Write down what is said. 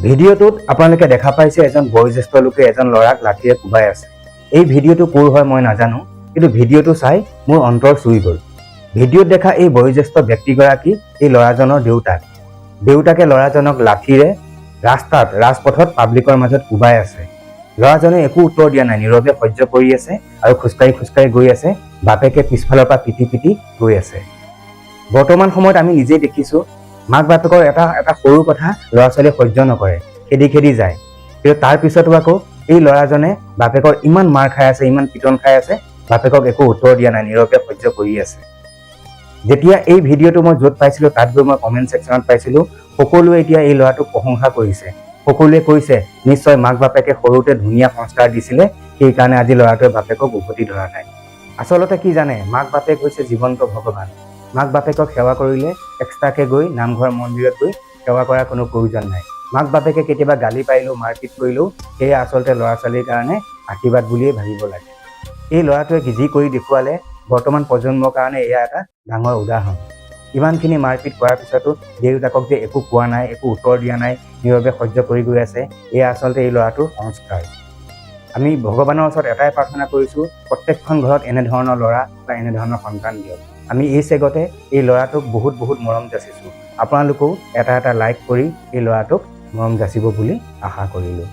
ভিডিঅ'টোত আপোনালোকে দেখা পাইছে এজন বয়োজ্যেষ্ঠ লোকে এজন ল'ৰাক লাঠিৰে কোবাই আছে। এই ভিডিঅ'টো ক'ৰ হয় মই নাজানো, কিন্তু ভিডিঅ'টো চাই মোৰ অন্তৰ চুই গ'ল। ভিডিঅ'ত দেখা এই বয়োজ্যেষ্ঠ ব্যক্তিগৰাকী এই ল'ৰাজনৰ দেউতাক। দেউতাকে ল'ৰাজনক লাঠিৰে ৰাজপথত পাব্লিকৰ মাজত কোবাই আছে। ল'ৰাজনে একো উত্তৰ দিয়া নাই, নীৰৱে সহ্য কৰি আছে আৰু খোজকাঢ়ি গৈ আছে। বাপেকে পিছফালৰ পৰা পিটি গৈ আছে। বৰ্তমান সময়ত আমি নিজেই দেখিছোঁ, মাক বাপেকৰ এটা সৰু কথা ল'ৰা ছোৱালীয়ে সহ্য নকৰে, খেদি যায়। কিন্তু তাৰ পিছতো আকৌ এই ল'ৰাজনে বাপেকৰ ইমান মাৰ খাই আছে, ইমান পিটন খাই আছে, বাপেকক একো উত্তৰ দিয়া নাই, নীৰৱে সহ্য কৰি আছে। যেতিয়া এই ভিডিঅ'টো মই য'ত পাইছিলোঁ তাত গৈ মই কমেণ্ট ছেকশ্যনত পাইছিলোঁ, সকলোৱে এতিয়া এই ল'ৰাটোক প্ৰশংসা কৰিছে। সকলোৱে কৈছে নিশ্চয় মাক বাপেকে সৰুতে ধুনীয়া সংস্কাৰ দিছিলে, সেইকাৰণে আজি ল'ৰাটোৱে বাপেকক উভতি ধৰা নাই। আচলতে কি জানে, মাক বাপেক হৈছে জীৱন্ত ভগৱান। মাক বাপেকক সেৱা কৰিলে এক্সট্ৰাকৈ গৈ নামঘৰ মন্দিৰত গৈ সেৱা কৰাৰ কোনো প্ৰয়োজন নাই। মাক বাপেকে কেতিয়াবা গালি পাৰিলেও মাৰপিট কৰিলেও সেয়া আচলতে ল'ৰা ছোৱালীৰ কাৰণে আশীৰ্বাদ বুলিয়েই ভাবিব লাগে। এই ল'ৰাটোৱে যি কৰি দেখুৱালে বৰ্তমান প্ৰজন্মৰ কাৰণে এয়া এটা ডাঙৰ উদাহৰণ। ইমানখিনি মাৰপিট কৰাৰ পিছতো দেউতাকক যে একো কোৱা নাই, একো উত্তৰ দিয়া নাই, নীৰৱে সহ্য কৰি গৈ আছে, এয়া আচলতে এই ল'ৰাটোৰ সংস্কাৰ। আমি ভগৱানৰ ওচৰত এটাই প্ৰাৰ্থনা কৰিছোঁ, প্ৰত্যেকখন ঘৰত এনেধৰণৰ ল'ৰা বা এনেধৰণৰ সন্তান দিয়ক। আমি এই চেগতে এই ল'ৰাটোক বহুত মৰম যাচিছোঁ। আপোনালোকেও এটা লাইক কৰি এই ল'ৰাটোক মৰম যাচিব বুলি আশা কৰিলোঁ।